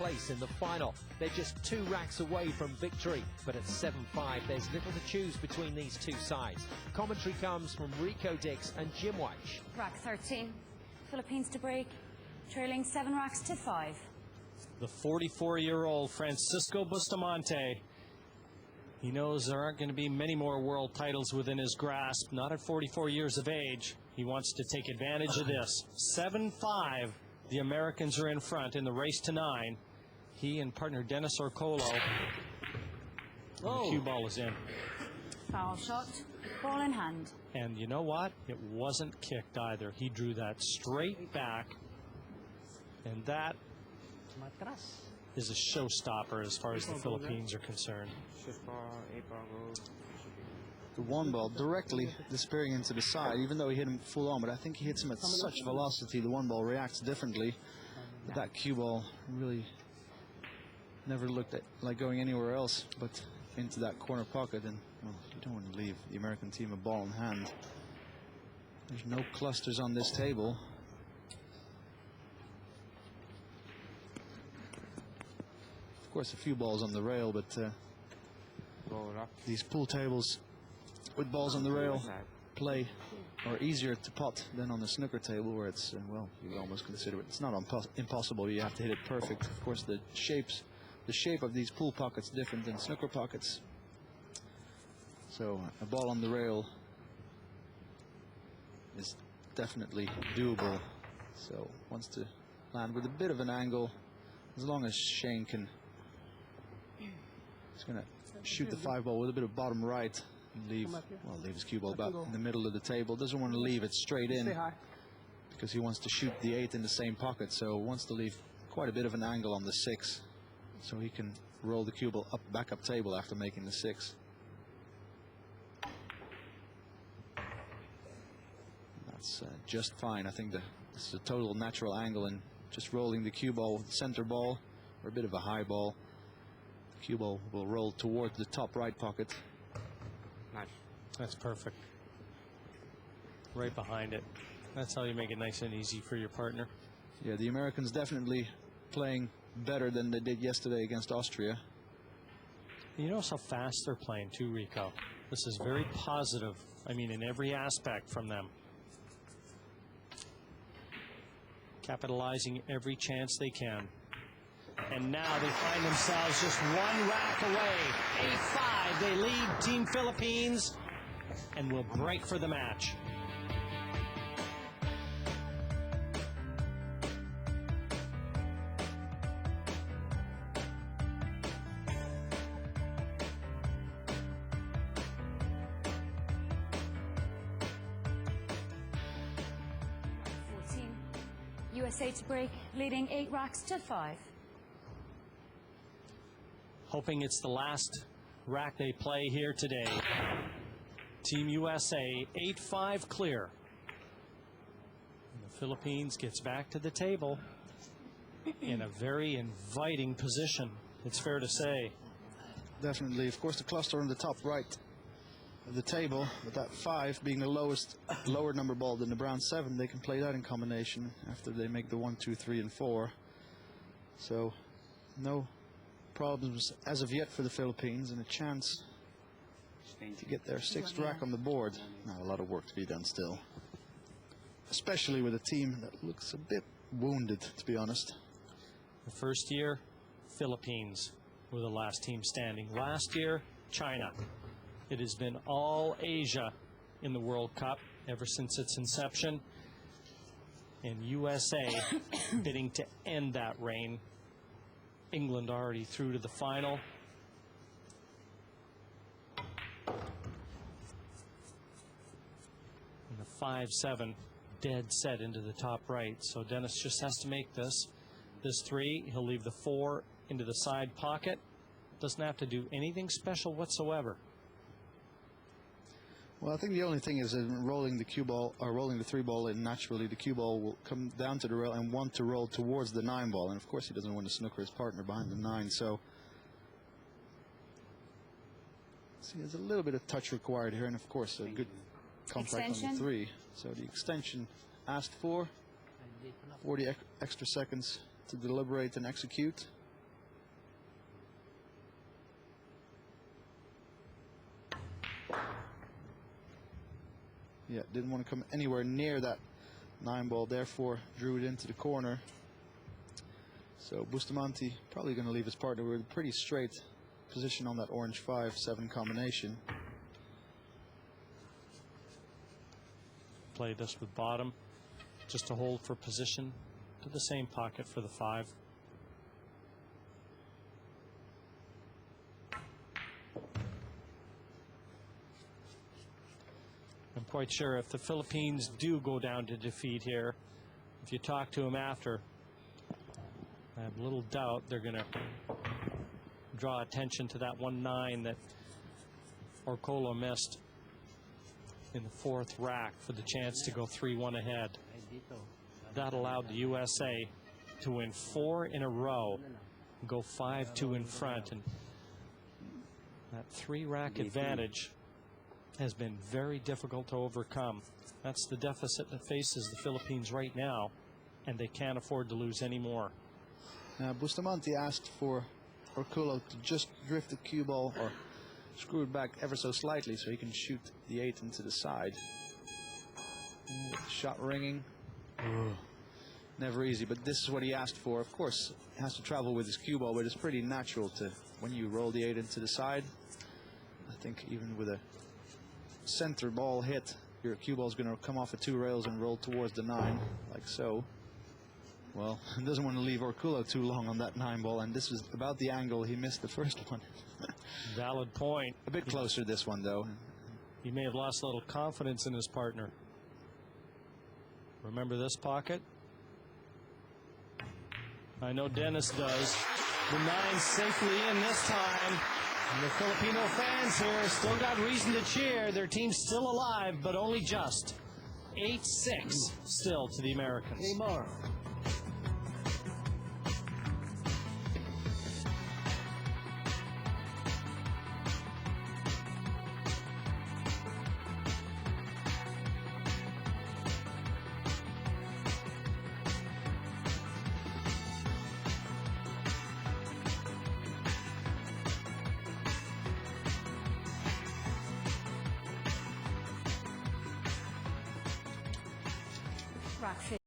place in the final. They're just 2 racks away from victory, but at 7-5 there's little to choose between these two sides. Commentary comes from Rico Dix and Jim Weich. Rack 13, Philippines to break, trailing 7 racks to 5. The 44-year-old Francisco Bustamante. He knows there aren't going to be many more world titles within his grasp, not at 44 years of age. He wants to take advantage of this. 7-5, the Americans are in front in the race to 9. He and partner Dennis Orcollo. The cue ball is in. Foul shot, ball in hand. And you know what? It wasn't kicked either. He drew that straight back. And that is a showstopper as far as the Philippines are concerned. The one ball directly disappearing into the side, even though he hit him full on, but I think he hits him at such velocity, the one ball reacts differently. But that cue ball really never looked like going anywhere else but into that corner pocket, and well, you don't want to leave the American team a ball in hand. There's no clusters on this table. Of course, a few balls on the rail, but these pool tables with balls on the rail play are easier to pot than on the snooker table, where it's, well, you almost consider it's not impossible. You have to hit it perfect. Of course, the shape of these pool pockets different than snooker pockets. So a ball on the rail is definitely doable. So wants to land with a bit of an angle, as long as Shane can. He's going to shoot the 5 ball with a bit of bottom right and leave his cue ball about in the middle of the table. Doesn't want to leave it straight in because he wants to shoot the 8 in the same pocket. So wants to leave quite a bit of an angle on the 6 so he can roll the cue ball back up table after making the 6. That's just fine. I think this is a total natural angle, and just rolling the cue ball with the center ball or a bit of a high ball. Cue ball will roll towards the top right pocket. Nice. That's perfect. Right behind it. That's how you make it nice and easy for your partner. Yeah, the Americans definitely playing better than they did yesterday against Austria. You notice how fast they're playing too, Rico. This is very positive. I mean, in every aspect from them. Capitalizing every chance they can. And now they find themselves just 1 rack away. 8-5. They lead Team Philippines and will break for the match. USA to break, leading 8 racks to 5. Hoping it's the last rack they play here today. Team USA 8-5 clear. And the Philippines gets back to the table in a very inviting position, it's fair to say. Definitely. Of course, the cluster on the top right of the table, with that 5 being the lower number ball than the brown 7, they can play that in combination after they make the 1, 2, 3, and 4. So no problems as of yet for the Philippines, and a chance to get their 6th rack on the board. Now a lot of work to be done still, especially with a team that looks a bit wounded, to be honest. The first year, Philippines were the last team standing. Last year, China. It has been all Asia in the World Cup ever since its inception, and USA bidding to end that reign. England already through to the final. And the 5-7 dead set into the top right. So Dennis just has to make this 3. He'll leave the 4 into the side pocket. Doesn't have to do anything special whatsoever. Well, I think the only thing is in rolling the cue ball, or rolling the 3 ball in, naturally the cue ball will come down to the rail and want to roll towards the 9 ball. And of course he doesn't want to snooker his partner behind the 9. So see, there's a little bit of touch required here, and of course a good contact on the 3. So the extension asked for, 40 extra seconds to deliberate and execute. Yeah, didn't want to come anywhere near that 9 ball, therefore drew it into the corner. So Bustamante probably going to leave his partner with a pretty straight position on that orange 5-7 combination. Play this with bottom just to hold for position to the same pocket for the 5. I'm quite sure if the Philippines do go down to defeat here, if you talk to them after, I have little doubt they're going to draw attention to that 1-9 that Orcollo missed in the 4th rack for the chance to go 3-1 ahead. That allowed the USA to win 4 in a row, go 5-2 in front, and that 3-rack advantage has been very difficult to overcome. That's the deficit that faces the Philippines right now, and they can't afford to lose any more. Now Bustamante asked for Orcollo to just drift the cue ball or screw it back ever so slightly so he can shoot the 8 into the side. Shot ringing. Never easy, but this is what he asked for. Of course, he has to travel with his cue ball, but it's pretty natural to, when you roll the 8 into the side, I think even with a center ball hit, your cue ball is going to come off of 2 rails and roll towards the 9, like so. Well, he doesn't want to leave Orcollo too long on that 9 ball, and this was about the angle he missed the first one. Valid point. A bit closer this one, though. He may have lost a little confidence in his partner. Remember this pocket? I know Dennis does. The 9 safely in this time. And the Filipino fans here still got reason to cheer. Their team's still alive, but only just. 8-6 still to the Americans. Rack